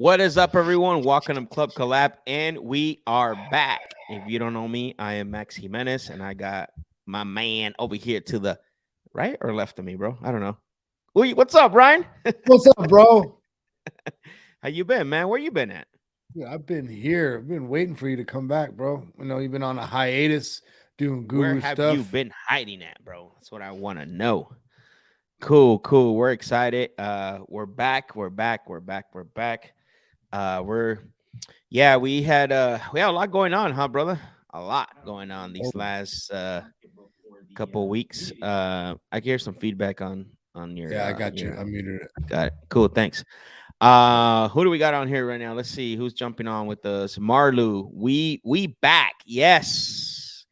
What is up, everyone? Welcome to Club Collab, and we are back. If you don't know me, I am Max Jimenez, and I got my man over here to the right or left of me, bro. I don't know. What's up, Ryan? What's up, bro? How you been, man? Where you been at? Yeah, I've been here. I've been waiting for you to come back, bro. I know you've been on a hiatus doing Where guru have you stuff. been hiding at, bro? That's what I want to know. Cool. We're excited. We're back. We're back. We're Yeah, we had a lot going on, huh, brother? A lot going on these Oh, last couple weeks. I can hear some feedback on yeah, I got you. your I muted it. got it. Cool, thanks. Who do we got on here right now? Let's see who's jumping on with us. Marlu, we back. Yes,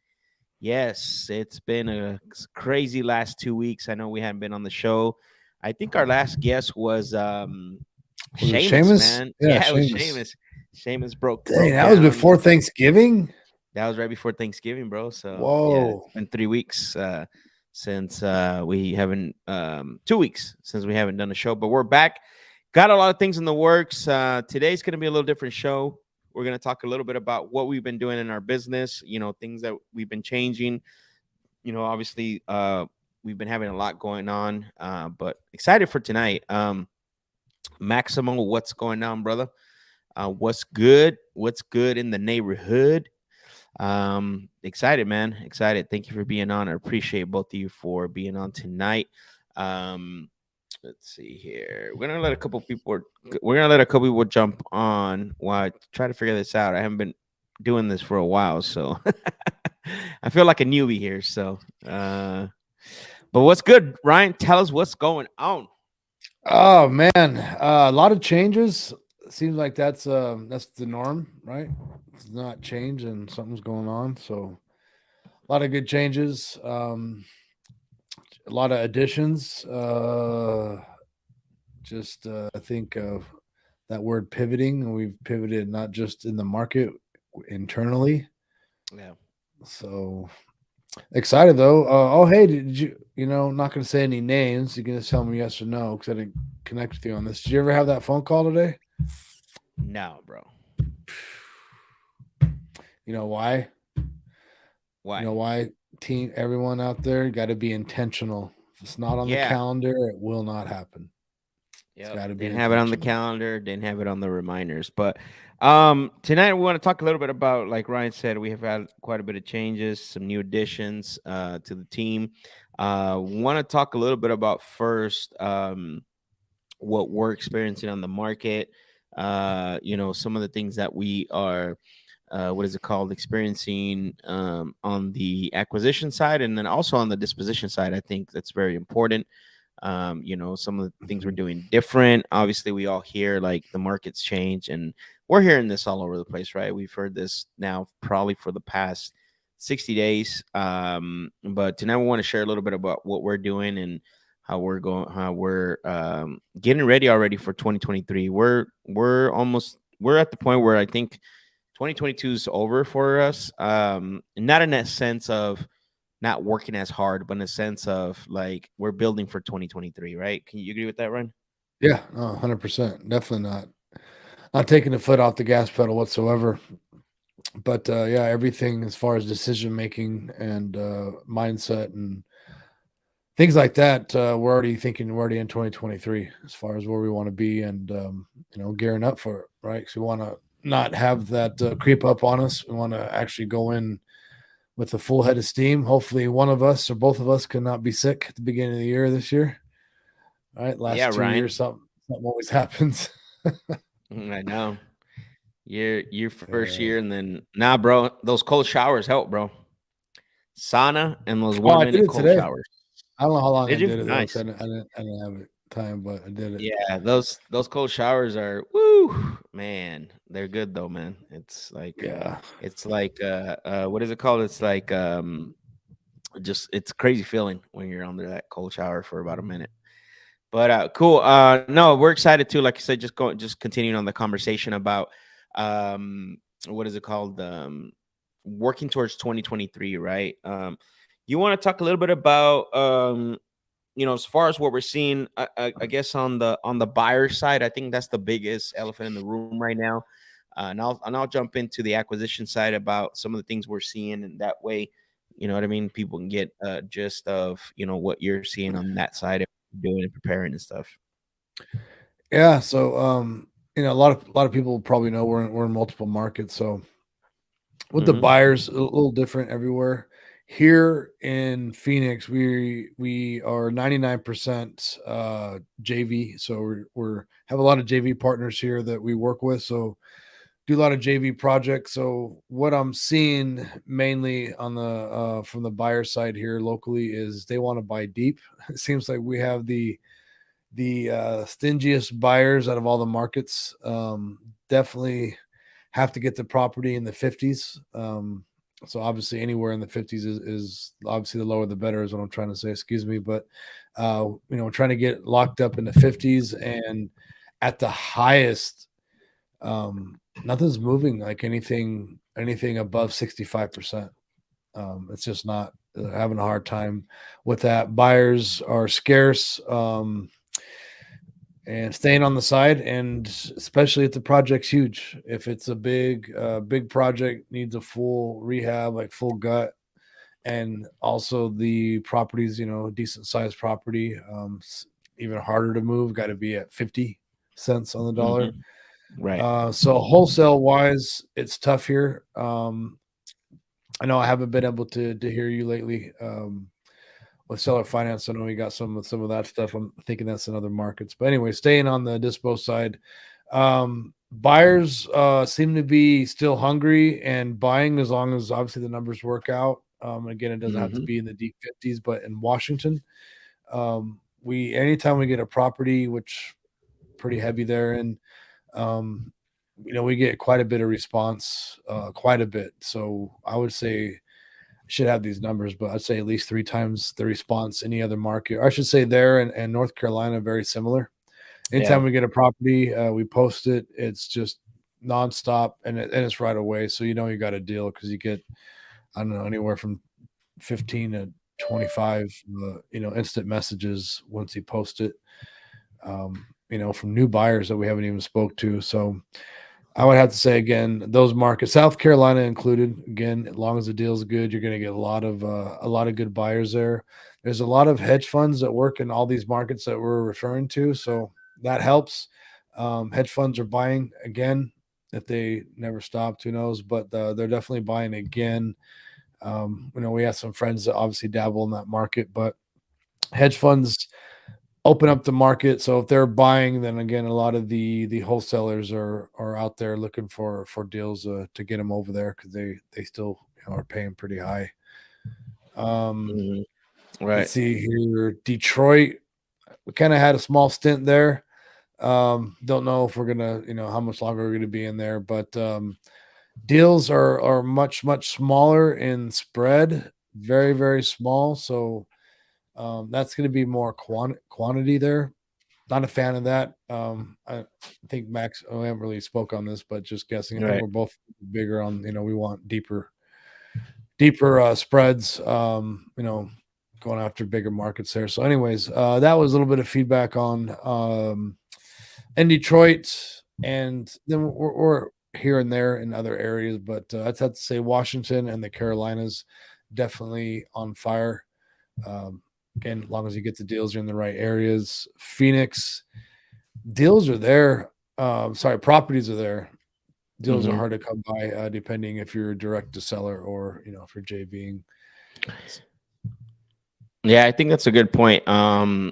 it's been a crazy last 2 weeks. I know we haven't been on the show. I think our last guest was Was it Seamus, Seamus? man. Yeah, Yeah, it was Seamus. Seamus. Seamus broke Dang, broke that was down. before Thanksgiving. That was right before Thanksgiving, bro. So yeah, Whoa. it's been 3 weeks since we haven't 2 weeks since we haven't done a show, but we're back. Got a lot of things in the works. Today's gonna be a little different show. We're gonna talk a little bit about what we've been doing in our business, things that we've been changing. Obviously, we've been having a lot going on, but excited for tonight. Maximo, what's going on, brother? What's good? What's good in the neighborhood? Excited, man. Excited. Thank you for being on. I appreciate both of you for being on tonight. Um, let's see here. We're gonna let a couple people jump on while I try to figure this out. I haven't been doing this for a while, so I feel like a newbie here. So but what's good, Ryan? Tell us what's going on. Oh man, a lot of changes. Seems like that's the norm, right? It's not change and something's going on. So a lot of good changes. A lot of additions. Just think of that word pivoting, and we've pivoted not just in the market, internally. Yeah. So excited though. Oh, hey, did you? Not going to say any names. You can just tell me yes or no because I didn't connect with you on this. Did you ever have that phone call today? No, bro. You know why? You Why? know why? Team, everyone out there, got to be intentional. If it's not on the Yeah. calendar, it will not happen. It's Yep. got to be Didn't have it on the intentional. calendar, didn't have it on the reminders. But tonight we want to talk a little bit about, like Ryan said, we have had quite a bit of changes, some new additions to the team. Want to talk a little bit about first what we're experiencing on the market. Some of the things that we are what is it called, experiencing on the acquisition side, and then also on the disposition side. I think that's very important. Some of the things we're Mhm. doing different. Obviously, we all hear like the market's change, and we're hearing this all over the place, right? We've heard this now probably for the past 60 days. But tonight we want to share a little bit about what we're doing and how we're getting ready already for 2023. We're at the point where I think 2022 is over for us. Not in that sense of not working as hard, but in a sense of like we're building for 2023, right? Can you agree with that, Ryan? Yeah, no, 100%. Definitely not taking the foot off the gas pedal whatsoever. But yeah, everything as far as decision making and mindset and things like that, we're already thinking we're already in 2023 as far as where we want to be and gearing up for it, right? Because we want to not have that creep up on us. We want to actually go in with a full head of steam. Hopefully, one of us or both of us cannot be sick at the beginning of the year this year. All right, Yeah, last 2 years, Ryan. something always happens. I know. Your first Uh, year, and then nah, bro. Those cold showers help, bro. Sauna and those oh, one I did minute it cold today. showers. I don't know how long I Did you? did it though, because Nice. I didn't have it time, but I did it. Yeah, those cold showers are woo, man. They're good though, man. Yeah. It's like what is it called? It's like just it's a crazy feeling when you're under that cold shower for about a minute. But cool. No, we're excited too. Like I said, just continuing on the conversation about um, what is it called? Working towards 2023, right? You want to talk a little bit about as far as what we're seeing, I guess on the buyer side, I think that's the biggest elephant in the room right now. And I'll jump into the acquisition side about some of the things we're seeing, and that way, you know what I mean. People can get a gist of what you're seeing on that side of doing and preparing and stuff. Yeah, so a lot of people probably know we're in multiple markets. So with the Mm-hmm. buyers, a little different everywhere. Here in Phoenix, we are 99% JV. So we're have a lot of JV partners here that we work with. So do a lot of JV projects. So what I'm seeing mainly on the from the buyer side here locally is they want to buy deep. It seems like we have the stingiest buyers out of all the markets. Definitely have to get the property in the 50s. So obviously anywhere in the 50s is obviously the lower the better is what I'm trying to say. Excuse me, but we're trying to get locked up in the 50s, and at the highest, nothing's moving like anything above 65%. It's just not having a hard time with that. Buyers are scarce. And staying on the side, and especially if the project's huge. If it's a big project, needs a full rehab, like full gut, and also the property's a decent sized property, even harder to move. Got to be at 50 cents on the dollar. Mm-hmm. Right. So wholesale wise, it's tough here. I know I haven't been able to hear you lately. With seller finance, I know we got some of that stuff. I'm thinking that's in other markets. But anyway, staying on the dispo side, buyers seem to be still hungry and buying as long as obviously the numbers work out. Again, it doesn't have to Mm-hmm. be in the deep 50s, but in Washington, we anytime we get a property, which pretty heavy there, and we get quite a bit of response, quite a bit. So I would say should have these numbers, but I'd say at least three times the response any other market. Or I should say there and North Carolina very similar. Yeah. Anytime we get a property, we post it. It's just nonstop, and it's right away. So you got a deal because you get I don't know anywhere from 15 to 25 instant messages once you post it. From new buyers that we haven't even spoke to. So I would have to say again, those markets, South Carolina included. Again, as long as the deal's good, you're going to get a lot of good buyers there. There's a lot of hedge funds that work in all these markets that we're referring to, so that helps. Hedge funds are buying again. If they never stopped, who knows? But they're definitely buying again. We have some friends that obviously dabble in that market, but hedge funds open up the market. So if they're buying, then again, a lot of the wholesalers are out there looking for deals to get them over there because they still are paying pretty high. Um, Hmm. let's Right. see here, Detroit. We kind of had a small stint there. Don't know if we're gonna, how much longer we're gonna be in there, but deals are much smaller in spread, very very small. So that's going to be more quantity there. Not a fan of that. I think Max. I haven't really spoke on this, but just guessing. I think Right. we're both bigger on. We want deeper spreads. Going after bigger markets there. So, anyways, that was a little bit of feedback on in Detroit, and then we're here and there in other areas, but I'd have to say Washington and the Carolinas definitely on fire. Um, Again, as long as you get the deals, you're in the right areas. Phoenix, deals are there. Sorry, properties are there. Deals are Hmm. hard to come by, depending if you're direct to seller or if you're JVing. Yeah, I think that's a good point.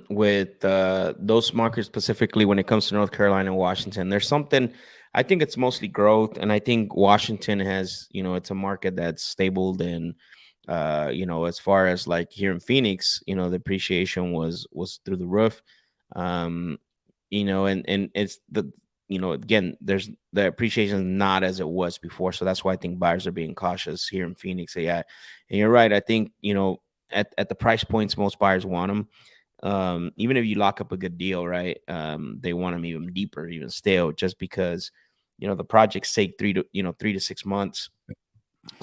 With those markets specifically, when it comes to North Carolina and Washington, there's something. I think it's mostly growth, and I think Washington has, it's a market that's stable. And as far as like here in Phoenix, the appreciation was through the roof. Um, and it's again, there's the appreciation is not as it was before, so that's why I think buyers are being cautious here in Phoenix. So, yeah, and you're right. I think at the price points most buyers want them. Even if you lock up a good deal, right? They want them even deeper, even stale, just because the projects take 3 to 6 months,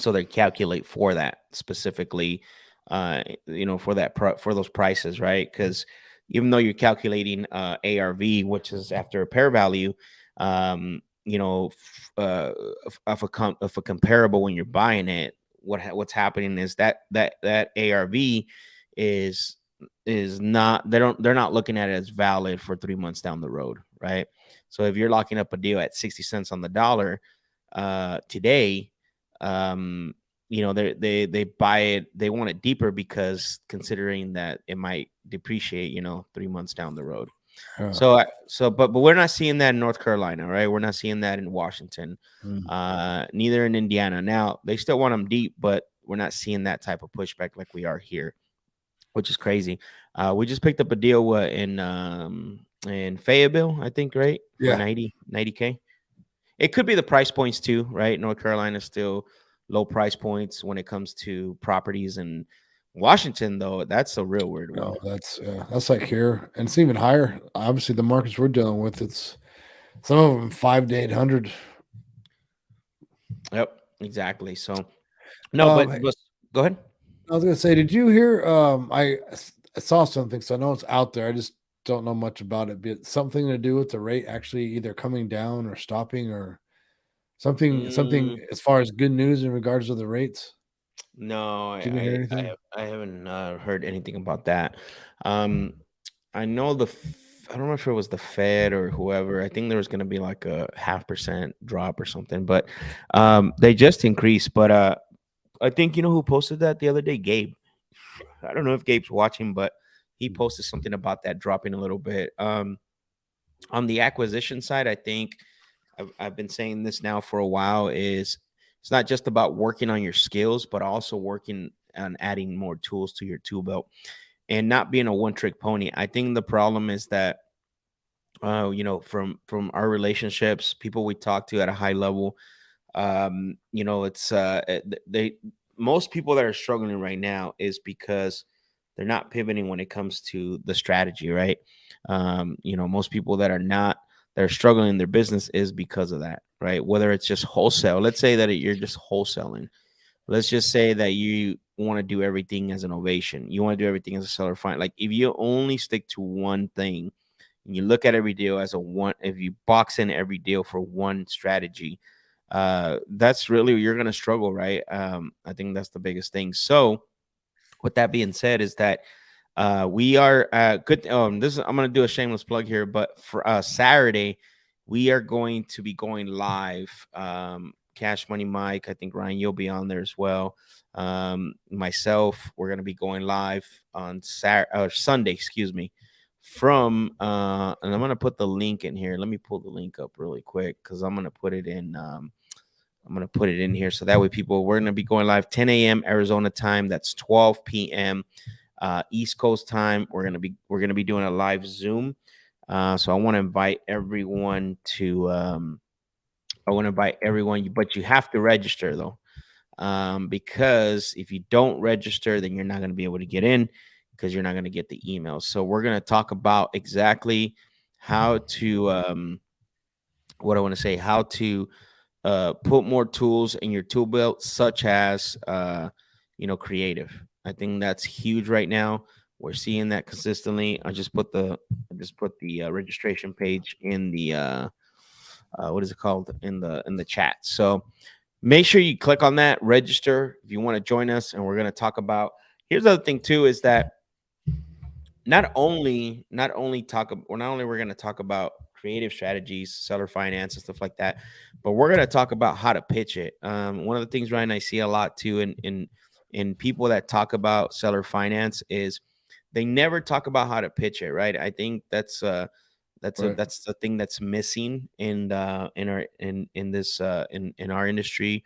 so they calculate for that specifically. for for those prices, right? Because even though you're calculating ARV, which is after a pair value, of a comparable when you're buying it, what's happening is that ARV is not they're not looking at it as valid for 3 months down the road, right? So if you're locking up a deal at 60 cents on the dollar today, um, they buy it, they want it deeper because considering that it might depreciate 3 months down the road. Yeah. But we're not seeing that in North Carolina, right? We're not seeing that in Washington, Mm. neither in Indiana. Now they still want them deep, but we're not seeing that type of pushback like we are here, which is crazy. We just picked up a deal in Fayetteville, I think, right, for Yeah. 90K. It could be the price points too, right? North Carolina is still low price points when it comes to properties, and Washington, though, that's a real weird one. No, that's like here, and it's even higher. Obviously, the markets we're dealing with, it's some of them 5 to 800. Yep, exactly. So no, but go ahead. I was gonna say, did you hear? I saw something, so I know it's out there. I just don't know much about it. But something to do with the rate actually either coming down or stopping, or something Mm, as far as good news in regards to the rates. no, Did you hear anything? I haven't heard anything about that. Um, I know I don't know if it was the Fed or whoever. I think there was going to be like a 0.5% drop or something, but they just increased. But I think you know who posted that the other day, Gabe. I don't know if Gabe's watching, but he posted something about that dropping a little bit. On the acquisition side, I think I've been saying this now for a while is it's not just about working on your skills, but also working on adding more tools to your tool belt and not being a one trick pony. I think the problem is that from our relationships, people we talk to at a high level, it's they most people that are struggling right now is because they're not pivoting when it comes to the strategy, right? Most people that are struggling in their business is because of that, right? Whether it's just wholesale, let's say that you're just wholesaling. Let's just say that you want to do everything as an ovation. You want to do everything as a seller fine. Like if you only stick to one thing and you look at every deal as a one, if you box in every deal for one strategy, that's really you're gonna struggle, right? I think that's the biggest thing. So with that being said, is that we are good. I'm going to do a shameless plug here, but for Saturday, we are going to be going live. Cash Money Mike, I think Ryan, you'll be on there as well. Myself, we're going to be going live on Sunday, excuse me, and I'm going to put the link in here. Let me pull the link up really quick because I'm going to put it in. I'm going to put it in here so that way we're going to be going live 10 a.m. Arizona time. That's 12 p.m. East Coast time. We're gonna be doing a live Zoom. So I want to invite everyone to. I want to invite everyone, but you have to register though, because if you don't register, then you're not going to be able to get in because you're not going to get the emails. So we're going to talk about exactly how to. What I want to say, how to put more tools in your tool belt, such as creative. I think that's huge right now. We're seeing that consistently. I just put the registration page in the what is it called in the chat. So make sure you click on that, register if you want to join us, and we're going to talk about. Here's the other thing too is that not only we're going to talk about creative strategies, seller finance and stuff like that, but we're going to talk about how to pitch it. One of the things, Ryan, I see a lot too in people that talk about seller finance is they never talk about how to pitch it, right? I think Right. that's the thing that's missing in our industry.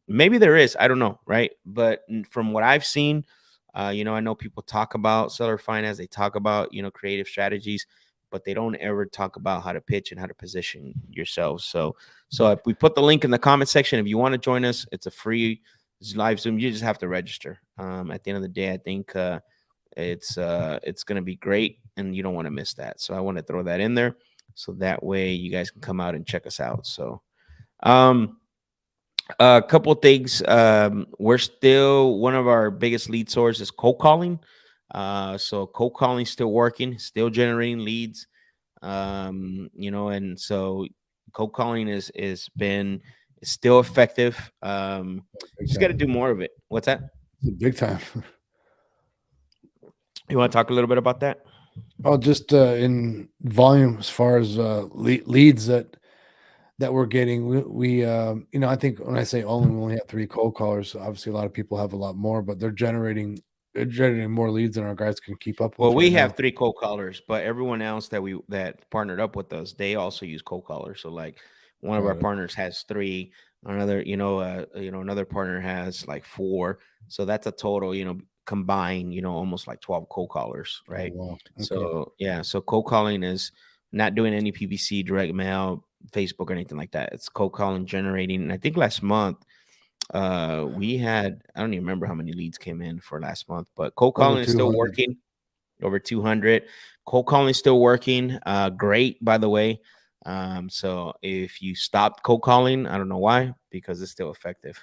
Maybe there is, I don't know, right? But from what I've seen, I know people talk about seller finance, they talk about creative strategies, but they don't ever talk about how to pitch and how to position yourselves. So if we put the link in the comment section, if you want to join us, it's a free live Zoom. You just have to register. At the end of the day, I think it's going to be great, and you don't want to miss that. So I want to throw that in there, so that way you guys can come out and check us out. So, um, A couple things. We're still one of our biggest lead sources is cold calling. So cold calling still working, still generating leads. And so cold calling is been is still effective. Big Just got to time. do more of it. What's that? Big time. You want to talk a little bit about that? Oh, just in volume as far as leads that we're getting. I think when I say only, we only have 3 cold callers. Obviously, a lot of people have a lot more, but they're generating more leads than our guys can keep up Well, with right we have now. 3 cold callers, but everyone else that partnered up with us, they also use cold callers. So like one of our Got it. partners has 3, another, another partner has like 4. So that's a total, combined, almost like 12 cold callers, Oh right? wow. Okay. So yeah, so cold calling is not doing any PPC, direct mail, Facebook, or anything like that. It's cold calling, generating. And I think last month, we had, I don't even remember how many leads came in for last month, but cold Over calling is still 200. working. Over 200. Cold calling still working. Great, by the way. So if you stopped cold calling, I don't know why, because it's still effective.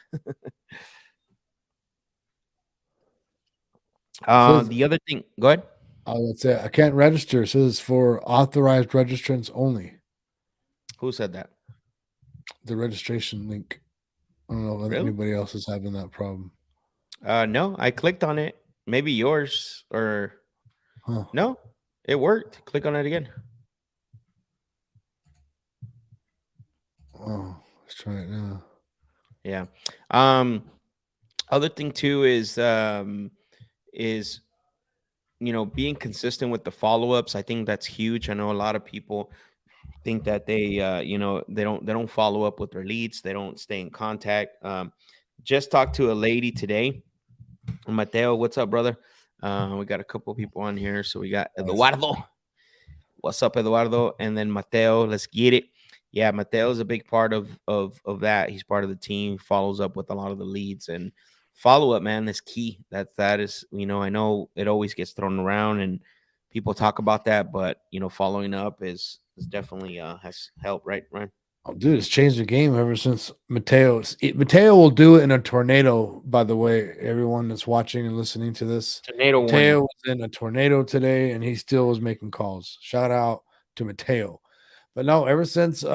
Says The other thing, go ahead. let's say I can't register. It says for authorized registrants only. Who said that? The registration link. I don't know if Really? anybody else is having that problem. No, I clicked on it. Maybe yours or Huh. no, it worked. Click on it again. Oh, let's try it now. Yeah. Um, Other thing too is being consistent with the follow-ups. I think that's huge. I know a lot of people think that they don't follow up with their leads, they don't stay in contact. Just talked to a lady today. Mateo, what's up, brother? We got a couple of people on here. So we got Nice. Eduardo. What's up, Eduardo? And then Mateo, let's get it. Yeah, Mateo is a big part of that. He's part of the team, follows up with a lot of the leads, and follow up, man, is key. That is, I know it always gets thrown around and people talk about that, but following up is definitely has helped, right, Ryan? Oh, dude, it's changed the game ever since Mateo. Mateo will do it in a tornado. By the way, everyone that's watching and listening to this, Tornado Mateo warning. was in a tornado today, and he still was making calls. Shout out to Mateo. But no, ever since we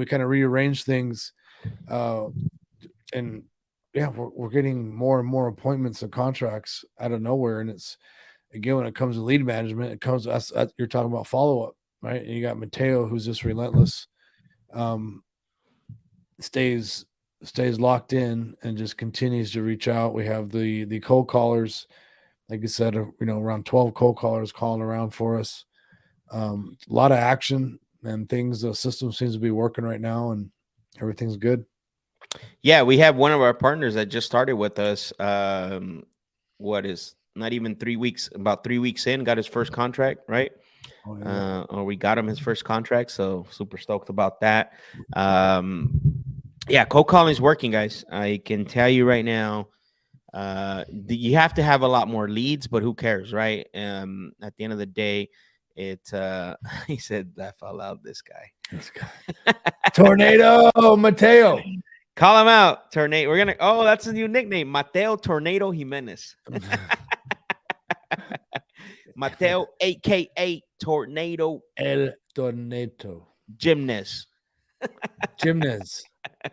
kind of rearranged things, uh, and yeah, we're getting more and more appointments and contracts out of nowhere, and it's again when it comes to lead management, it comes that's you're talking about follow up, right? And you got Mateo who's just relentless. Um, stays stays locked in and just continues to reach out. We have the cold callers, like I said, around 12 cold callers calling around for us. A lot of action and things. The system seems to be working right now, and everything's good. Yeah, we have one of our partners that just started with us. What is not even 3 weeks, about 3 weeks in, got his first contract, right? Oh yeah, Or we got him his first contract, so super stoked about that. Um, yeah, cold calling is working, guys. I can tell you right now. You have to have a lot more leads, but who cares, right? At the end of the day, it he said laugh out loud. This guy, this guy. Tornado Mateo. call him out, Tornado. We're gonna. Oh, that's a new nickname, Mateo Tornado Jimenez. Mateo, aka Tornado El Tornado. Gymnast. Jimenez.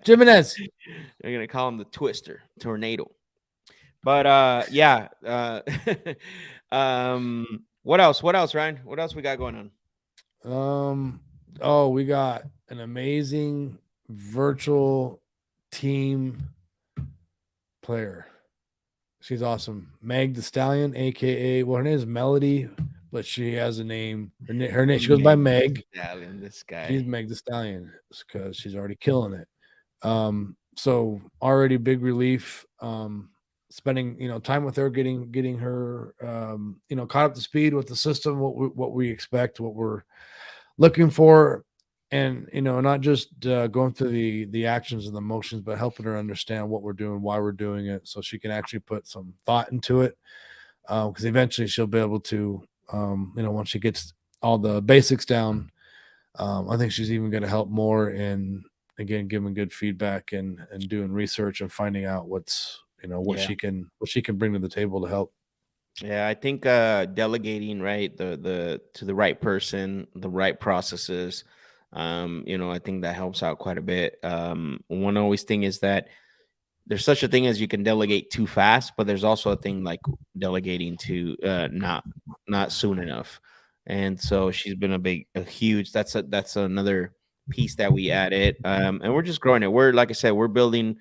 Jimenez. They're gonna call him the Twister Tornado. But yeah. What else? What else, Ryan? What else we got going on? Oh, we got an amazing virtual team player. She's awesome. Meg the Stallion, aka her name is Melody, but she has a name. Her name she goes by Meg. Stallion, this She's guy. Meg the Stallion because she's already killing it. So already big relief. Spending time with her, getting her caught up to speed with the system, what we expect, what we're looking for, and not just going through the actions and the motions, but helping her understand what we're doing, why we're doing it, so she can actually put some thought into it. Because eventually she'll be able to, once she gets all the basics down, I think she's even going to help more in again, giving good feedback and doing research and finding out what's what Yeah. she can bring to the table to help. Yeah, I think delegating, right, the to the right person, the right processes, I think that helps out quite a bit. One always thing is that there's such a thing as you can delegate too fast, but there's also a thing like delegating to not soon enough. And so she's been a huge. That's another piece that we added, and we're just growing it. We're like I said, we're building.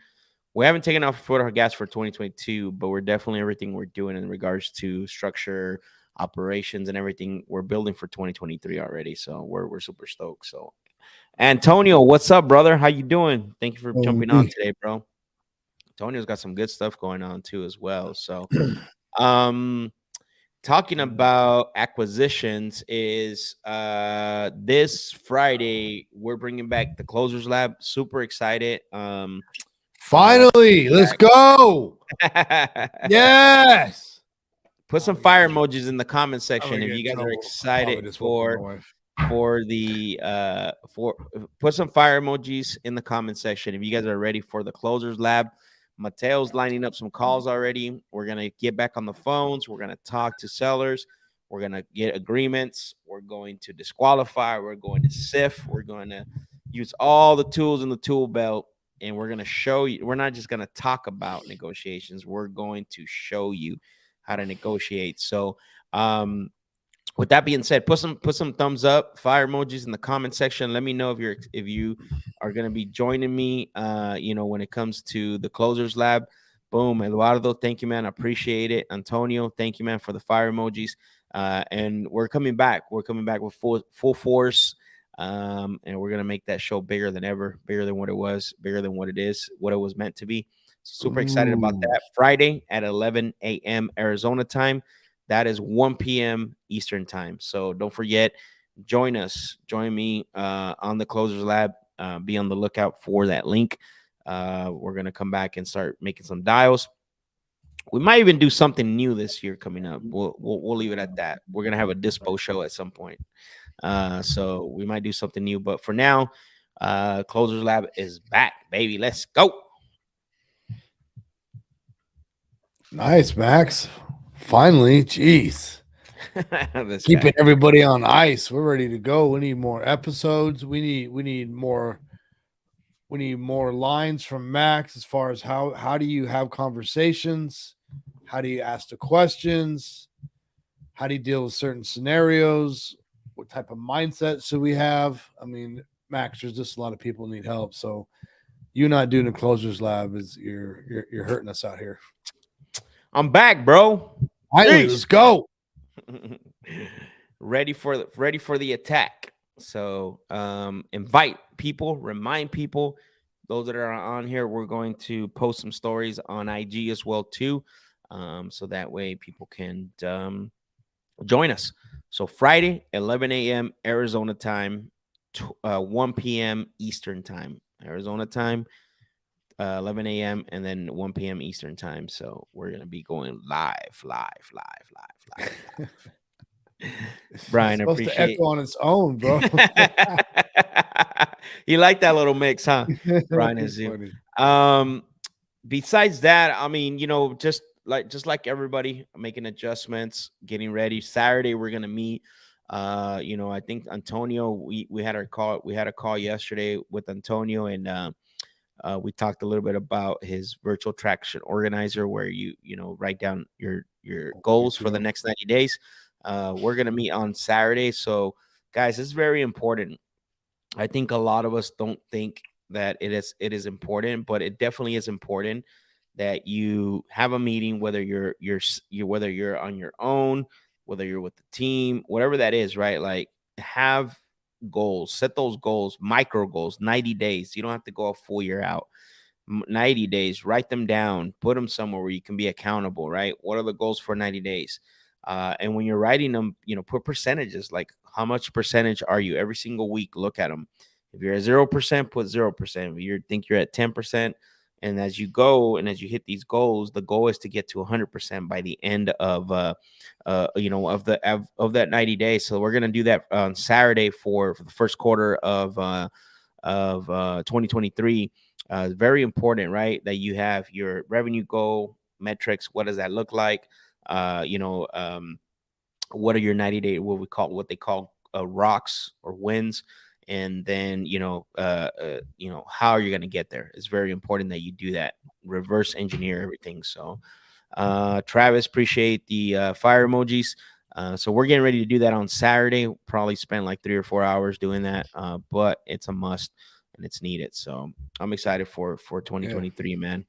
We haven't taken off foot our gas for 2022, but we're definitely everything we're doing in regards to structure, operations, and everything we're building for 2023 already. So we're super stoked. So Antonio, what's up, brother? How you doing? Thank you for jumping on today, bro. Antonio's got some good stuff going on too as well. So um talking about acquisitions is this Friday we're bringing back the Closers Lab. Super excited. Finally, let's go. Yes. Put some fire emojis in the comment section if you guys are excited for the for put some fire emojis in the comment section if you guys are ready for the Closers Lab. Mateo's lining up some calls already. We're gonna get back on the phones. We're gonna talk to sellers. We're gonna get agreements. We're going to disqualify. We're going to sift. We're going to use all the tools in the tool belt, and we're gonna show you. We're not just gonna talk about negotiations. We're going to show you how to negotiate. So, with that being said, put some thumbs up, fire emojis in the comment section. Let me know if you are going to be joining me. When it comes to the Closers Lab. Boom, Eduardo, thank you, man. I appreciate it. Antonio, thank you, man, for the fire emojis. And we're coming back. We're coming back with full force. And we're gonna make that show bigger than ever, bigger than what it was, bigger than what it is, what it was meant to be. Super excited about that. Friday at 11 a.m. Arizona time. That is 1 p.m. Eastern time. So don't forget, join us. Join me on the Closers Lab. Be on the lookout for that link. We're going to come back and start making some dials. We might even do something new this year coming up. We'll leave it at that. We're going to have a dispo show at some point. So we might do something new. But for now, Closers Lab is back, baby. Let's go. Nice, Max. Finally, jeez. Keeping everybody on ice. We're ready to go. We need more episodes. We need more lines from Max as far as how do you have conversations? How do you ask the questions? How do you deal with certain scenarios? What type of mindset should we have? I mean, Max, there's just a lot of people need help. So you not doing a Closers Lab is you're hurting us out here. I'm back, bro. Finally, let's go. ready for the attack. So invite people, remind people, those that are on here, we're going to post some stories on IG as well too. So that way people can join us. So Friday, 11 a.m. Arizona time, 1 p.m. Eastern time. Arizona time, 11 a.m. and then 1 p.m. Eastern time. So we're going to be going live. Brian, it's supposed to echo on its own, bro. You like that little mix, huh? Brian is you. Besides that, I mean, just like everybody, making adjustments, getting ready. Saturday we're gonna meet. I think Antonio, we had a call yesterday with Antonio, and we talked a little bit about his virtual traction organizer, where you write down your goals for the next 90 days. We're gonna meet on Saturday. So guys, it's very important. I think a lot of us don't think that it is important, but it definitely is important that you have a meeting, whether you're whether you're on your own, whether you're with the team, whatever that is, right? Like, have goals, set those goals, micro goals, 90 days. You don't have to go a full year out. 90 days, write them down, put them somewhere where you can be accountable, right? What are the goals for 90 days? And when you're writing them, put percentages, like how much percentage are you every single week? Look at them. If you're at 0%, put 0%. If you think you're at 10%, and as you go and as you hit these goals, the goal is to get to 100% by the end of of that 90 days. So we're gonna do that on Saturday for the first quarter of of 2023. Very important, right? That you have your revenue goal metrics. What does that look like? You know, what are your 90-day, what they call rocks or wins, and then how are you going to get there? It's very important that you do that, reverse engineer everything. So Travis, appreciate the fire emojis. So we're getting ready to do that on Saturday. We'll probably spend like 3 or 4 hours doing that, but it's a must and it's needed. So I'm excited for Yeah. 2023, man.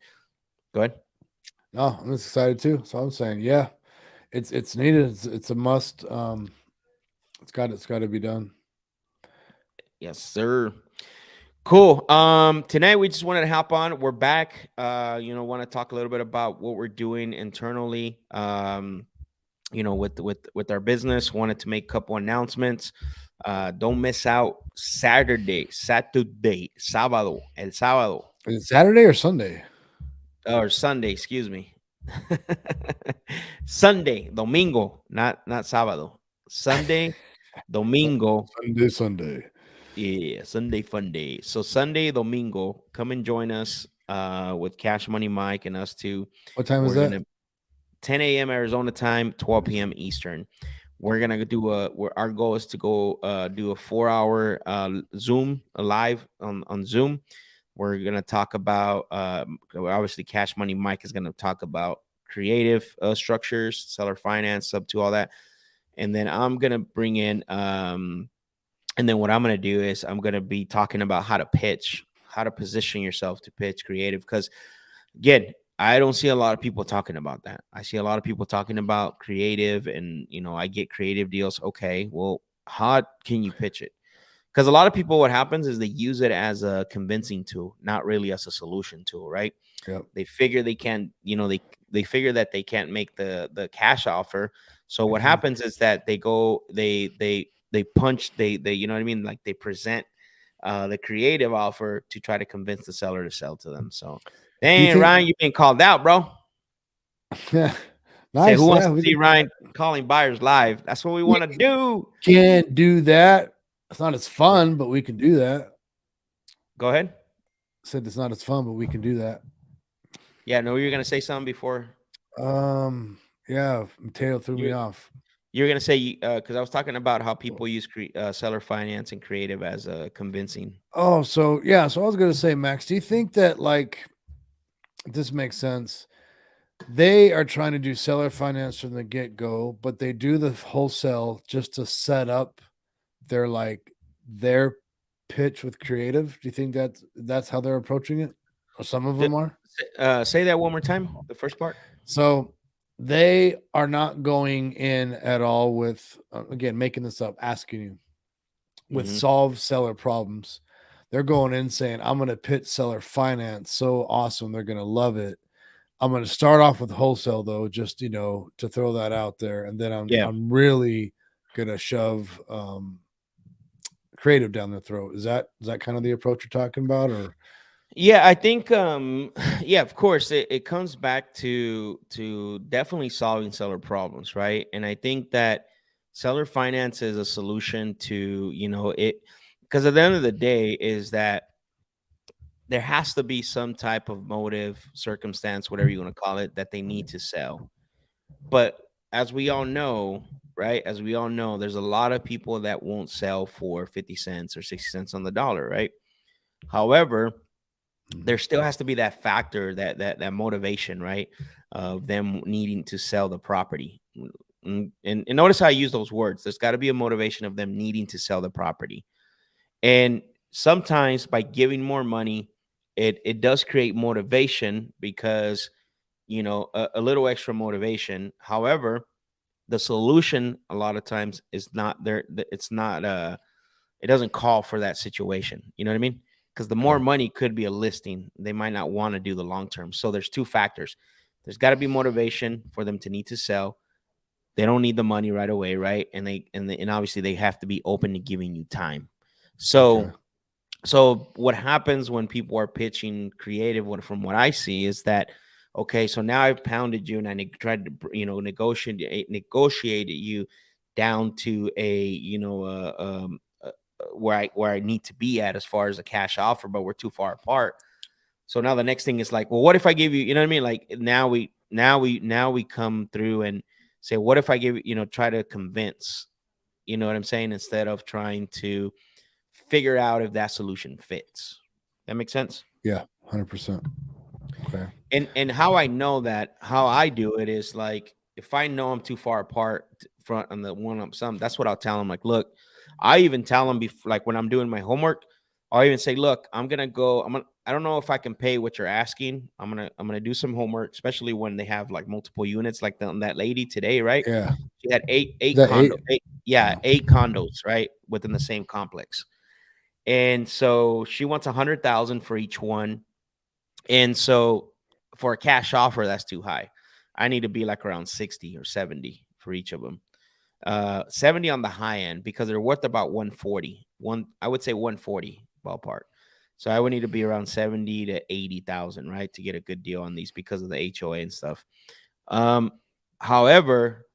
Go ahead. No, I'm just excited too. So I'm saying, yeah, it's needed. It's a must. It's got to be done. Yes, sir. Cool. Tonight we just wanted to hop on. We're back. Want to talk a little bit about what we're doing internally. With our business. Wanted to make a couple announcements. Don't miss out Saturday, sábado, el sábado, Is it Saturday or Sunday? or Sunday, excuse me. Sunday, domingo, not sábado. Sunday, domingo. Sunday. Yeah, Sunday fun day. So Sunday, Domingo, come and join us with Cash Money Mike and us too. What time is We're that? gonna 10 a.m. Arizona time, 12 p.m. Eastern. We're gonna do our goal is to go do a 4 hour Zoom live on Zoom. We're gonna talk about obviously Cash Money Mike is gonna talk about creative structures, seller finance, up to all that, and then I'm gonna bring in and then what I'm going to do is I'm going to be talking about how to pitch, how to position yourself to pitch creative. Because again, I don't see a lot of people talking about that. I see a lot of people talking about creative and, I get creative deals. Okay, well, how can you pitch it? Because a lot of people, what happens is they use it as a convincing tool, not really as a solution tool, right? Yep. They figure they can, they figure that they can't make the cash offer. So what happens is that they go, they punch, they you know what I mean? Like they present the creative offer to try to convince the seller to sell to them. So, Do you dang, think? Ryan, you've been called out, bro. Yeah, Say, who nice. wants Yeah, to we see Ryan calling buyers live? That's what we want to do. can't do that. It's not as fun, but we can do that. Go ahead. Said it's not as fun, but we can do that. Yeah, no, you're gonna say something before Um, yeah, Mateo threw me you. off. You're gonna say because I was talking about how people use seller finance and creative as a convincing. Oh, so yeah, so I was gonna say, Max, do you think that like this makes sense? They are trying to do seller finance from the get go, but they do the wholesale just to set up their pitch with creative. Do you think that's how they're approaching it? Or some of them are? Say that one more time. The first part. So they are not going in at all with again making this up, asking you with Mm-hmm. solve seller problems. They're going in saying, I'm going to pitch seller finance. So awesome. They're going to love it. I'm going to start off with wholesale though, just, to throw that out there. And then Yeah. I'm really going to shove creative down their throat. Is that kind of the approach you're talking about? Or Yeah, I think yeah, of course it comes back to definitely solving seller problems, right? And I think that seller finance is a solution to, it, because at the end of the day is that there has to be some type of motive, circumstance, whatever you want to call it, that they need to sell. But as we all know, right? As we all know, there's a lot of people that won't sell for 50 cents or 60 cents on the dollar, right? However, there still has to be that factor, that motivation, right? Of them needing to sell the property. And notice how I use those words. There's got to be a motivation of them needing to sell the property. And sometimes by giving more money, it does create motivation because a little extra motivation. However, the solution a lot of times is not there. It's not it doesn't call for that situation. You know what I mean? Because the more yeah, money could be a listing, they might not want to do the long term. So there's two factors. There's got to be motivation for them to need to sell. They don't need the money right away, right? And obviously they have to be open to giving you time. okay, So what happens when people are pitching creative, from what I see, is that okay, so now I've pounded you and I tried to negotiated you down to a where I need to be at as far as a cash offer, but we're too far apart. So now the next thing is like, well, what if I give you, you know what I mean? Like now we come through and say, what if I give you, try to convince, you know what I'm saying, instead of trying to figure out if that solution fits. That makes sense. Yeah, 100%. Okay. And how I know that, how I do it is like, if I know I'm too far apart front on the one lump sum, that's what I'll tell them. Like, look, I even tell them before, like when I'm doing my homework, I'll even say, look, I don't know if I can pay what you're asking. I'm gonna do some homework, especially when they have like multiple units, like that lady today, right? Yeah. She had eight Is eight that eight? condo, eight, yeah, Wow. 8 condos, right, within the same complex. And so she wants 100,000 for each one. And so for a cash offer, that's too high. I need to be like around 60 or 70 for each of them. 70 on the high end because they're worth about 140. I would say 140 ballpark. So I would need to be around 70 to 80,000, right, to get a good deal on these because of the HOA and stuff. Um, However,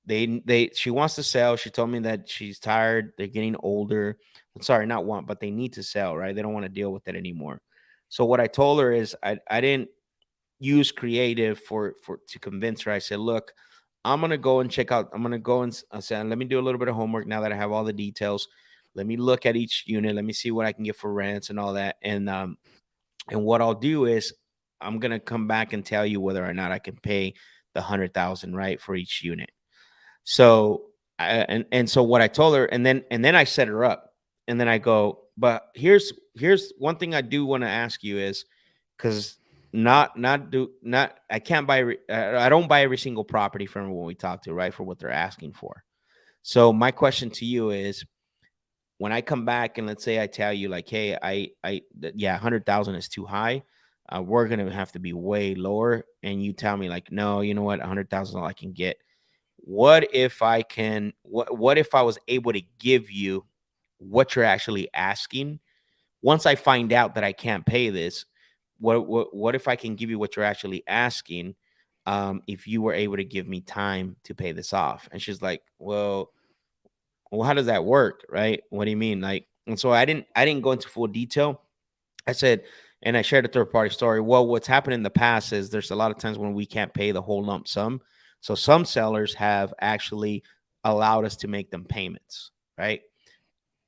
they she wants to sell. She told me that she's tired. They're getting older. I'm sorry, not want, but they need to sell, right? They don't want to deal with it anymore. So what I told her is I didn't use creative for to convince her. I said, look, I'm gonna go and check out. I'm gonna go and I said, let me do a little bit of homework now that I have all the details. Let me look at each unit. Let me see what I can get for rents and all that. And what I'll do is I'm gonna come back and tell you whether or not I can pay the 100,000 right for each unit. So and so what I told her, and then I set her up, and then I go, but here's one thing I do want to ask you is because not I can't buy I don't buy every single property from everyone we talk to, right, for what they're asking for. So my question to you is, when I come back and let's say I tell you like, hey, yeah, 100,000 is too high. We're gonna have to be way lower, and you tell me like, no, you know what, 100,000 all I can get. What if I was able to give you what you're actually asking? Once I find out that I can't pay this, what if I can give you what you're actually asking, if you were able to give me time to pay this off? And she's like, well, how does that work, right? What do you mean? Like, and so I didn't go into full detail. I said, and I shared a third party story. Well, what's happened in the past is there's a lot of times when we can't pay the whole lump sum. So some sellers have actually allowed us to make them payments, right?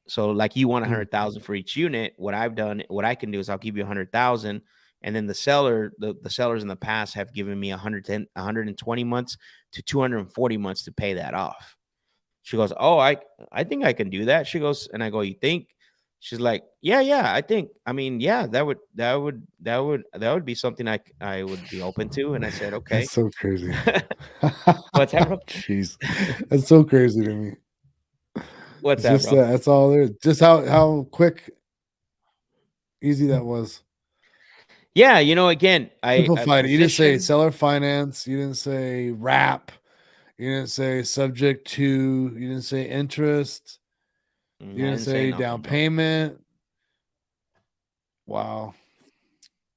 So like you want a Mm. 100,000 for each unit. What I've done, what I can do is I'll give you 100,000. And then the sellers in the past have given me 120 months to 240 months to pay that off. She goes, oh, I think I can do that. She goes, and I go, you think? She's like, yeah, I think. I mean, yeah, that would be something I would be open to. And I said, That's okay. so crazy. What's that, bro? Jeez. That's so crazy to me. What's It's that, just bro? that's all there is. Just how quick, easy that was. Yeah, again, I Simplified it. You didn't say position. seller finance. You didn't say wrap. You didn't say subject to. You didn't say interest. You I didn't didn't say say down nothing, bro. payment. Wow.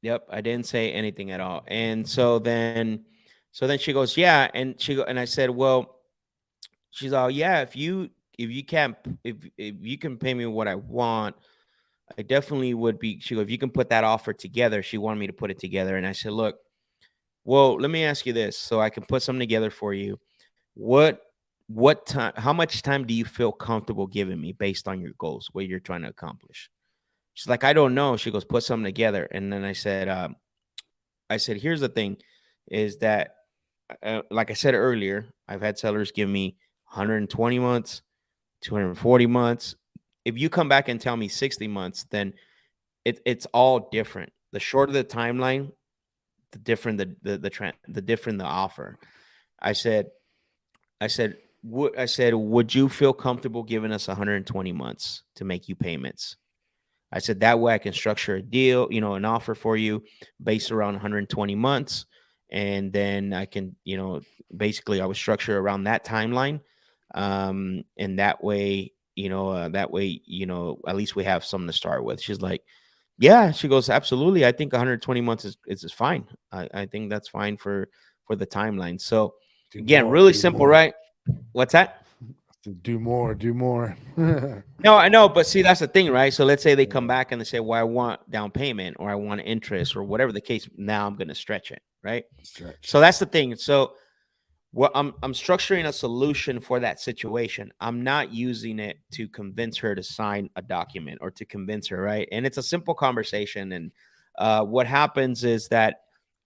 Yep, I didn't say anything at all. And so then she goes, yeah, and and I said, well, she's all, yeah, if you can't if you can pay me what I want, I definitely would be. She goes, if you can put that offer together. She wanted me to put it together, and I said, look, well, let me ask you this, so I can put something together for you. What what time? How much time do you feel comfortable giving me based on your goals, what you're trying to accomplish? She's like, I don't know. She goes, put something together, and then I said, here's the thing, is that like I said earlier, I've had sellers give me 120 months, 240 months. If you come back and tell me 60 months, then it's all different. The shorter the timeline, the different the different the offer. I said, would you feel comfortable giving us 120 months to make you payments? I said that way I can structure a deal, an offer for you based around 120 months. And then I can, basically I would structure around that timeline. And that way, at least we have something to start with. She's like, yeah, she goes, absolutely. I think 120 months is fine. I think that's fine for the timeline. So Do again, more. really Do simple, more. right? What's that? Do more, do more. No, I know, but see, that's the thing, right? So let's say they come back and they say, "Well, I want down payment, or I want interest, or whatever the case." Now I'm going to stretch it, right? Stretch. So that's the thing. So what I'm structuring a solution for that situation. I'm not using it to convince her to sign a document or to convince her, right? And it's a simple conversation. And what happens is that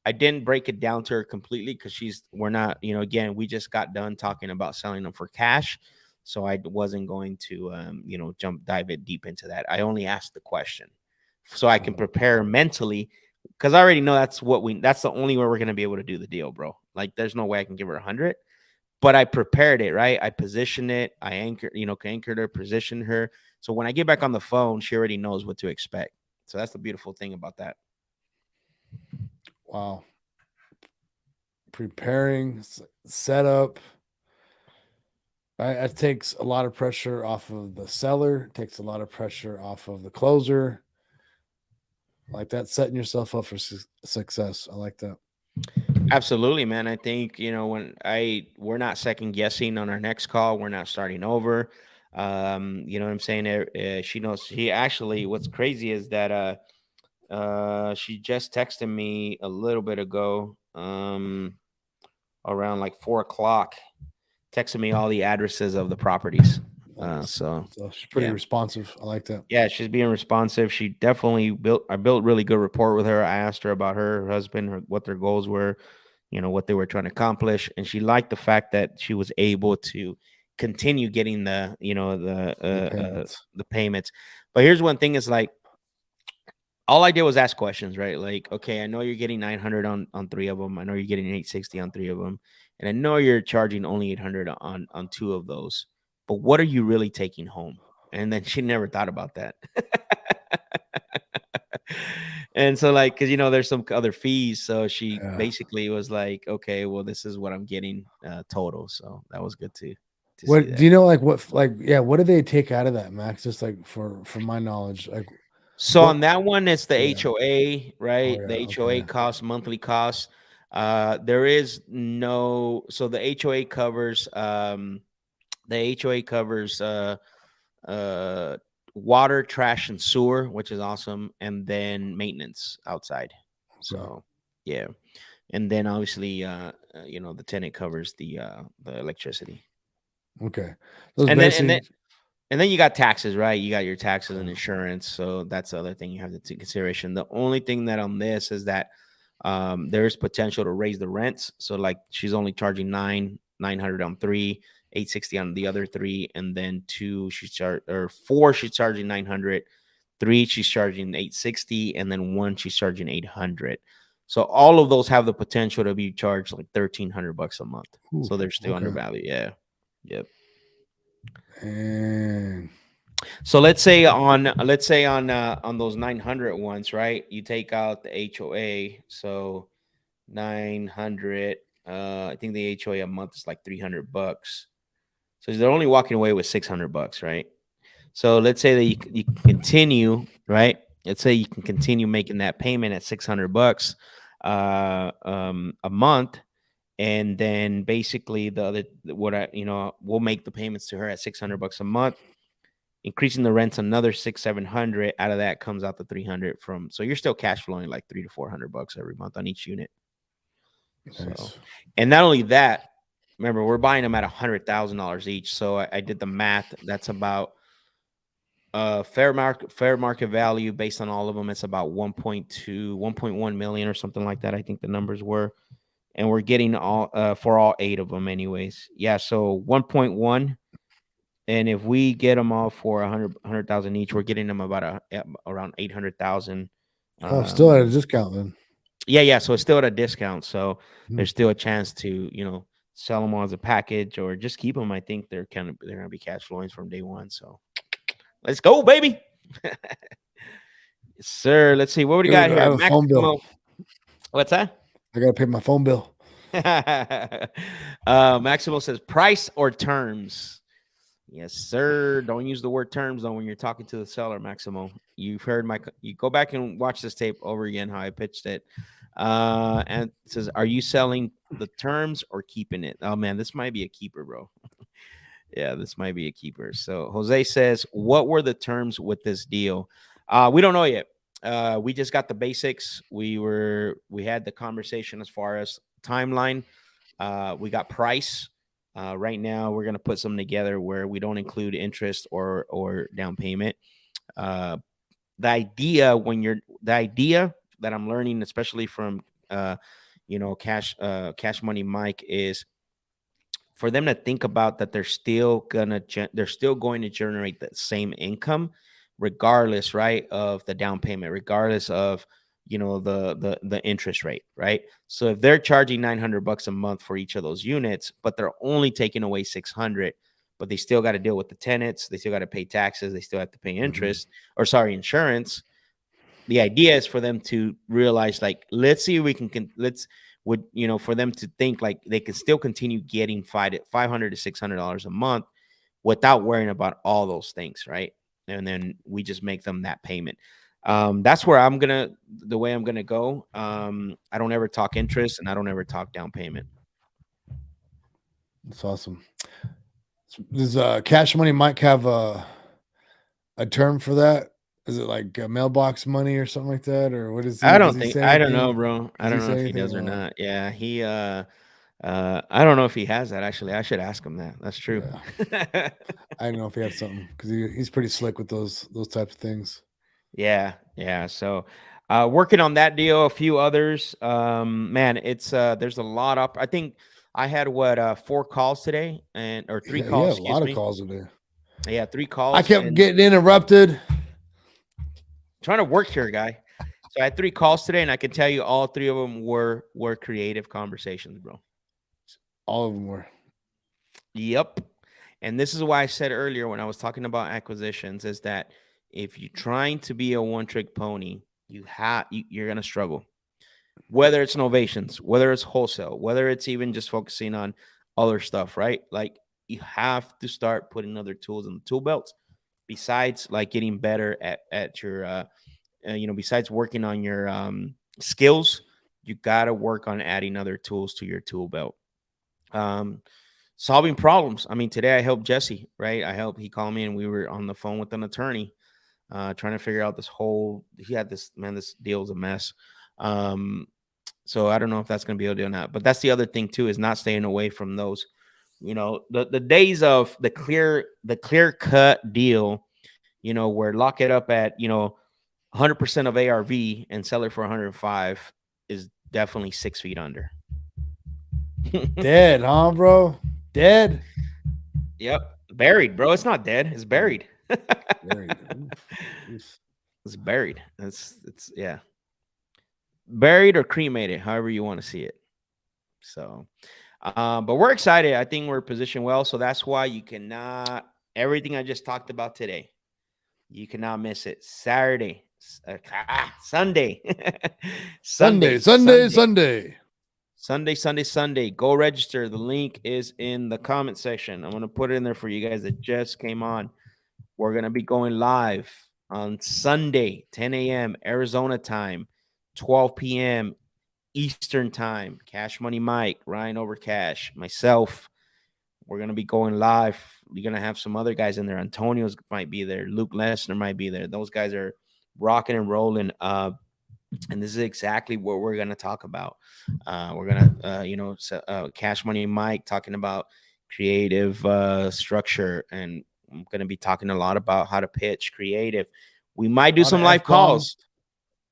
I didn't break it down to her completely because we're not, again, we just got done talking about selling them for cash. So I wasn't going to, dive it deep into that. I only asked the question so I can prepare mentally because I already know that's the only way we're going to be able to do the deal, bro. Like there's no way I can give her 100, but I prepared it, right? I positioned it. I anchored her, positioned her. So when I get back on the phone, she already knows what to expect. So that's the beautiful thing about that. Wow. Preparing, setup. It takes a lot of pressure off of the seller, takes a lot of pressure off of the closer. Like that, setting yourself up for success. I like that. Absolutely, man. I think, we're not second guessing on our next call. We're not starting over. You know what I'm saying? She knows. She actually, what's crazy is that she just texted me a little bit ago, around like 4 o'clock, texted me all the addresses of the properties. Nice. So So she's pretty yeah, responsive. I like that. yeah, she's being responsive. She definitely I built really good rapport with her. I asked her about her husband, what their goals were, what they were trying to accomplish, and she liked the fact that she was able to continue getting The payments. the payments. But here's one thing: is like all I did was ask questions, right? Like, okay, I know you're getting 900 on three of them. I know you're getting 860 on three of them, and I know you're charging only 800 on two of those. But what are you really taking home? And then she never thought about that. And so, like, because there's some other fees, so she Yeah. basically was like, okay, well, this is what I'm getting total. So that was good to see What do that. you know? Like what? Like yeah. What do they take out of that, Max? Just like for my knowledge, like So what? on that one, it's the Yeah. HOA, Oh right? The yeah. HOA Okay. cost, monthly cost. There is no, so the HOA covers, uh, water, trash, and sewer, which is awesome, and then maintenance outside. Okay. So yeah, and then obviously, the tenant covers the electricity, Okay. So it's and then and then basically And then you got taxes, right? You got your taxes and okay. insurance. So that's the other thing you have to take consideration. The only thing that on this is that there is potential to raise the rents. So like she's only charging 900 on three, 860 on the other three, and then four she's charging 900, three she's charging 860, and then one she's charging 800. So all of those have the potential to be charged like $1,300 a month. Ooh, So they're still okay. undervalued. Yeah. Yep. And So let's say on those 900 ones, right? You take out the HOA, so 900. I think the HOA a month is like $300. So they're only walking away with $600, right? So let's say that you can continue, right? Let's say you can continue making that payment at $600 a month, and then basically the other what I we'll make the payments to her at $600 a month, increasing the rents another 600-700. Out of that comes out the 300 from, so you're still cash flowing like $300-400 every month on each unit. So, nice. and not only that, remember we're buying them at $100,000 each. So I did the math. That's about fair market value based on all of them. It's about 1.2, 1.1 million or something like that. I think the numbers were, and we're getting all for all eight of them, anyways. Yeah, so 1.1. And if we get them all for 100,000 each, we're getting them about around 800,000. Oh, still at a Um, discount then. yeah. So it's still at a discount. So Hmm. there's still a chance to, sell them all as a package or just keep them. I think they're going to be cash flowing from day one. So let's go, baby. Yes, sir. Let's see. What do we got Dude, I here? have a phone bill. Maximo. What's that? I gotta pay my phone bill. Maximo says price or terms. Yes, sir. Don't use the word terms though when you're talking to the seller, Maximo. You've heard you go back and watch this tape over again how I pitched it. And it says, are you selling the terms or keeping it? Oh man, this might be a keeper, bro. Yeah, this might be a keeper. So Jose says, "What were the terms with this deal?" We don't know yet. We just got the basics. We had the conversation as far as timeline. We got price. Right now, we're gonna put something together where we don't include interest or down payment. Uh, the idea that I'm learning, especially from cash money Mike, is for them to think about that they're still going to generate that same income regardless, right, of the down payment, regardless of the interest rate, right? So if they're charging $900 a month for each of those units, but they're only taking away 600, but they still got to deal with the tenants, they still got to pay taxes, they still have to pay Hmm. interest, or sorry, insurance. The idea is for them to realize, like, let's see if we let's would for them to think like they can still continue getting 500 to $600 a month without worrying about all those things, right? And then we just make them that payment. That's where the way I'm gonna go. I don't ever talk interest and I don't ever talk down payment. That's awesome. Does cash money Mike have a term for that? Is it like mailbox money or something like that, or what is he? Does he say I don't know, anything? bro. I Does he don't know say if he anything? does or not. Yeah, I don't know if he has that. Actually, I should ask him that. That's true. Yeah, I don't know if he had something because he's pretty slick with those types of things. Yeah, yeah. So, working on that deal, a few others. Man, it's there's a lot up. I think I had four calls today, and or three Yeah, he calls, had a excuse lot of me. calls today. Yeah, three I calls, kept and getting interrupted. trying to work here, guy. So I had three calls today, and I can tell you all three of them were creative conversations, bro. All of them were. Yep. And this is why I said earlier when I was talking about acquisitions is that if you're trying to be a one trick pony, you're gonna struggle. Whether it's novations, whether it's wholesale, whether it's even just focusing on other stuff, right? Like you have to start putting other tools in the tool belt besides like getting better at your besides working on your skills, you got to work on adding other tools to your tool belt. Um, Solving problems. I mean, today I helped Jesse, right? He called me and we were on the phone with an attorney, trying to figure out he had this, man, this deal's a mess. Um, so I don't know if that's going to be able to do or not. But that's the other thing too, is not staying away from those. The days of the clear cut deal. Where lock it up at 100% of ARV and sell it for 105 is definitely 6 feet under. Dead, huh, bro? Dead. Yep, buried, bro. It's not dead. It's buried. Buried. Jeez. It's buried. It's yeah, buried or cremated, however you want to see it. So, but we're excited. I think we're positioned well. So that's why you cannot, everything I just talked about today, you cannot miss it. Saturday, Sunday, Sunday, Sunday, Sunday, Sunday, Sunday. Sunday, Sunday, Sunday. Go register. The link is in the comment section. I'm going to put it in there for you guys that just came on. We're going to be going live on Sunday, 10 a.m. Arizona time, 12 p.m. Eastern time. Cash Money Mike, Ryan Over Cash, myself. We're going to be going live. You're going to have some other guys in there. Antonio's might be there. Luke Lesnar might be there. Those guys are rocking and rolling. And this is exactly what we're going to talk about. We're going to, Cash Money Mike talking about creative structure. And I'm going to be talking a lot about how to pitch creative. We might A do lot of some F live bombs. calls.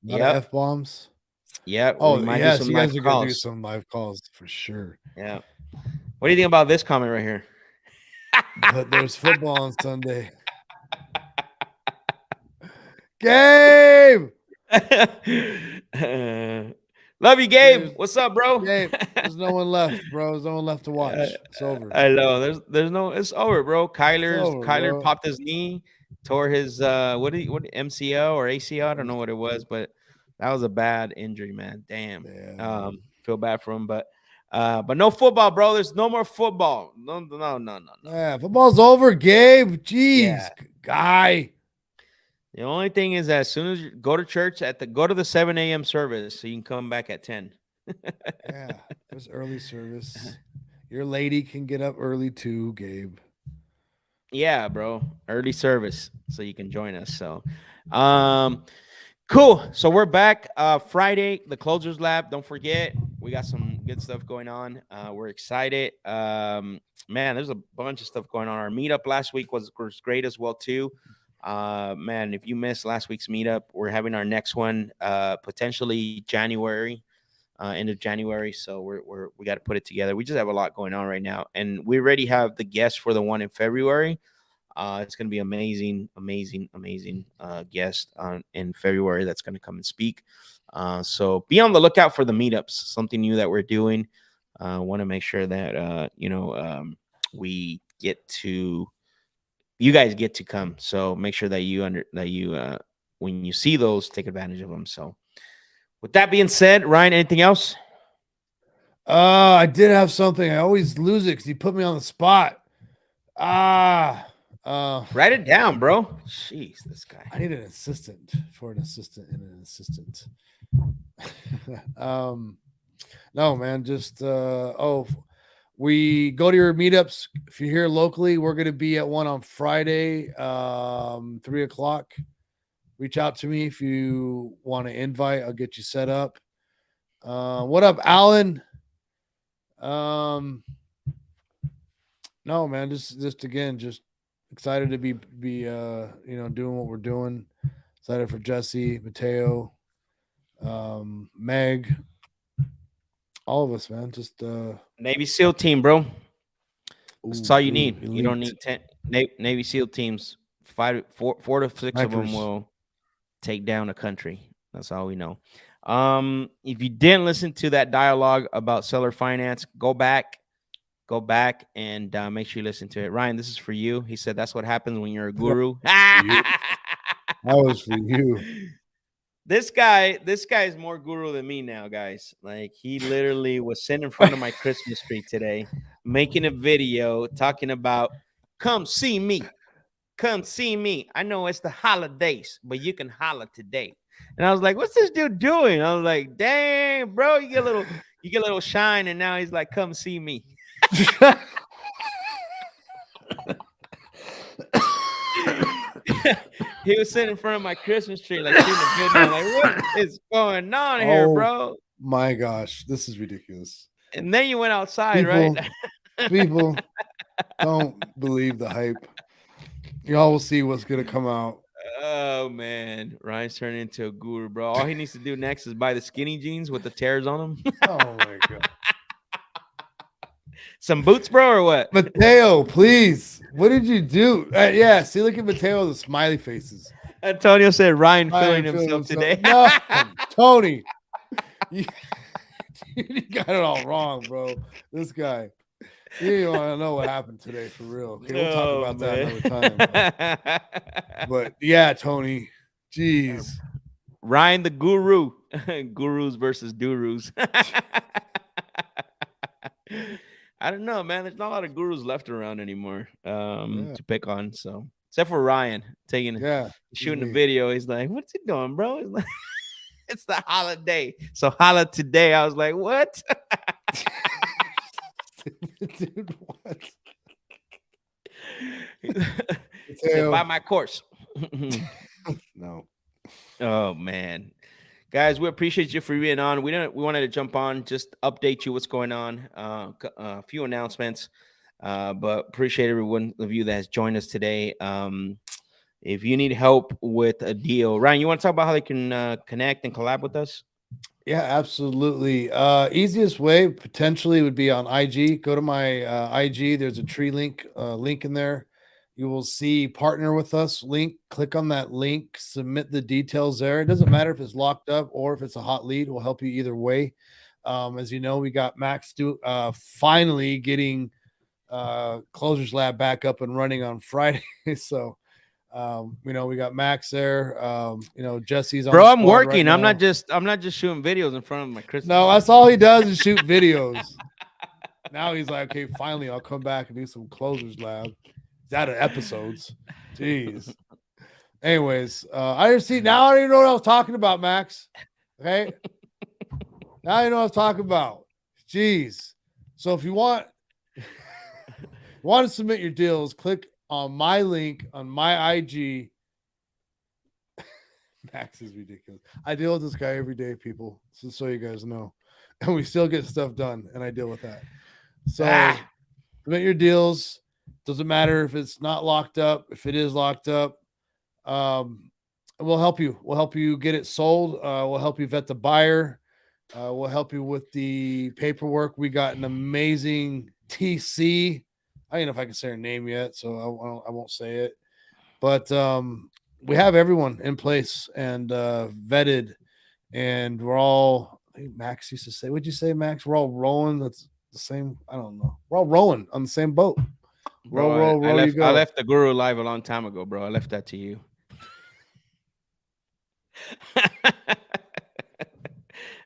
A lot of Yep. F bombs. Yep. We Oh, might do yes, some you live guys are gonna do calls. some live calls for sure. Yeah. What do you think about this comment right here? But there's football on Sunday. Gabe! Love you, Gabe. There's What's up, bro? Gabe. There's no one left, bro. There's no one left to Uh, watch. It's over. I know. There's no. It's over, bro. It's over, Kyler bro. popped his knee, tore his what MCL or ACL? I don't know what it was, but that was a bad injury, man. Damn. Yeah, man. Feel bad for him, but no football, bro. There's no more football. No, no, no, no, no. Yeah, football's over, Gabe. Yeah. Jeez, guy. The only thing is that as soon as you go to church go to the 7 a.m. service, so you can come back at 10. Yeah, there's early service. Your lady can get up early too, Gabe. Yeah, bro. Early service, so you can join us. So, um, cool. So we're back. Friday, the Closers Lab. Don't forget, we got some good stuff going on. We're excited. Man, there's a bunch of stuff going on. Our meetup last week was great as well too. Man, if you missed last week's meetup, we're having our next one potentially January, end of January. So we got to put it together. We just have a lot going on right now, and we already have the guests for the one in February. It's going to be amazing, amazing, amazing guest in February that's going to come and speak. So be on the lookout for the meetups. Something new that we're doing. Want to make sure that we get to you guys get to come. So make sure that you when you see those, take advantage of them. So with that being said, Ryan, anything else? I did have something. I always lose it because you put me on the spot. Ah, uh, Write it down, bro. Jeez, this guy. I need an assistant for an assistant and an assistant. um, no, man, just we go to your meetups. If you're here locally, we're going to be at one on Friday, 3 o'clock. Reach out to me if you want to invite. I'll get you set up. What up, Alan? Um, no, man, just again, just excited to be doing what we're doing. Excited for Jesse, Mateo, Meg, all of us, man. Just Navy SEAL team, bro. That's all you need. You don't elite need 10 Navy SEAL teams. Four to six of them snipers. will take down a country. That's all we know. If you didn't listen to that dialogue about seller finance, go back and make sure you listen to it. Ryan, this is for you. He said that's what happens when you're a That guru. was for you. That was for you. This guy is more guru than me now, guys. Like he literally was sitting in front of my Christmas tree today, making a video talking about come see me. Come see me. I know it's the holidays, but you can holla today. And I was like, what's this dude doing? I was like, dang, bro, you get a little shine, and now he's like, come see me. He was sitting in front of my Christmas tree, like shooting a video. Like, what is going on here, Oh bro? my gosh, this is ridiculous. And then you went outside, right? People, people don't believe the hype. Y'all will see what's gonna come out. Oh man, Ryan's turning into a guru, bro. All he needs to do next is buy the skinny jeans with the tears on them. Oh my god. Some boots, bro, or what? Mateo, please. What did you do? Yeah, see, look at Mateo, the smiley faces. Antonio said Ryan Ryan feeling feeling himself himself. today. No, Tony. You, you got it all wrong, bro. This guy. You don't want to know what happened today for real. Okay, we'll talk Oh, about that man. another time. But yeah, Tony. Jeez. Ryan the guru. Gurus versus durus. I don't know, man. There's not a lot of gurus left around anymore Yeah. to pick on. So except for Ryan taking Yeah. shooting a Me. video, he's like, "What's he doing, bro?" He's like, it's the holiday, so holla today. I was like, "What?" Dude, what? He said, Mateo. "Buy my course." No. Oh man, guys, we appreciate you for being on. We wanted to jump on, just update you what's going on. A few announcements, but appreciate every one of you that has joined us today. If you need help with a deal, Ryan, you want to talk about how they can connect and collab with us? Yeah, absolutely. Easiest way potentially would be on IG. Go to my IG. There's a tree link in there. You will see partner with us link. Click on that link, submit the details there. It doesn't matter if it's locked up or if it's a hot lead, we'll help you either way. As you know, we got Max finally getting Closers Lab back up and running on Friday. So we got Max there. Jesse's on Bro, the I'm squad right working. now. I'm not just shooting videos in front of my Christmas. No, that's all he does is shoot videos. Now he's like, okay, finally, I'll come back and do some Closers Lab. He's out of episodes. Jeez. Anyways, I just see now. I don't even know what I was talking about, Max. Okay, now I know what I was talking about. Jeez. So if you want to submit your deals, click on my link on my IG. Max is ridiculous. I deal with this guy every day, people, just so you guys know. And we still get stuff done, and I deal with that. So Ah, submit your deals. Doesn't matter if it's not locked up, if it is locked up. Um, we'll help you. We'll help you get it sold. We'll help you vet the buyer. We'll help you with the paperwork. We got an amazing TC. I don't know if I can say her name yet, so I won't say it. But we have everyone in place and vetted, and we're all. I think Max used to say, "What'd you say, Max? We're all rowing. That's the same. I don't know. We're all rowing on the same boat. Row, bro, row, I row. You left. I go. left the Guru live a long time ago, bro. I left that to you.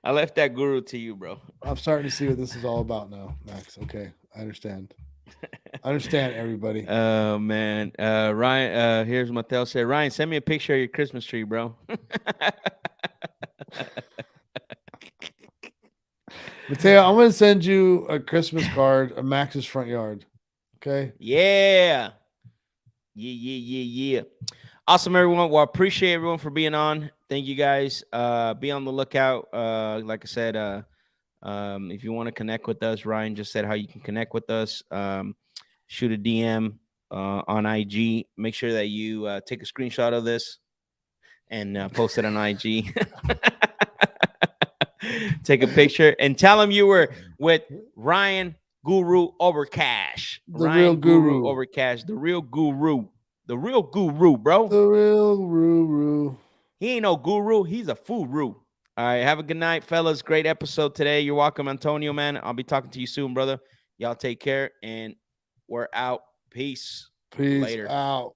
I left that Guru to you, bro. I'm starting to see what this is all about now, Max. Okay, I understand. I understand, everybody. Oh man, Ryan. Here's Mattel said. Ryan, send me a picture of your Christmas tree, bro. Mateo, I'm going to send you a Christmas card of Max's front yard. Okay. Yeah. Yeah. Awesome, everyone. Well, appreciate everyone for being on. Thank you guys. Be on the lookout. Like I said, if you want to connect with us, Ryan just said how you can connect with us. Shoot a DM on IG. Make sure that you take a screenshot of this and post it on IG. Take a picture and tell them you were with Ryan Guru over Cash. The real Ryan Guru guru. over Cash, the real guru. The real guru, bro. The real guru. He ain't no guru. He's a furu. All right. Have a good night, fellas. Great episode today. You're welcome, Antonio, man. I'll be talking to you soon, brother. Y'all take care, and we're out. Peace. Peace Later. out.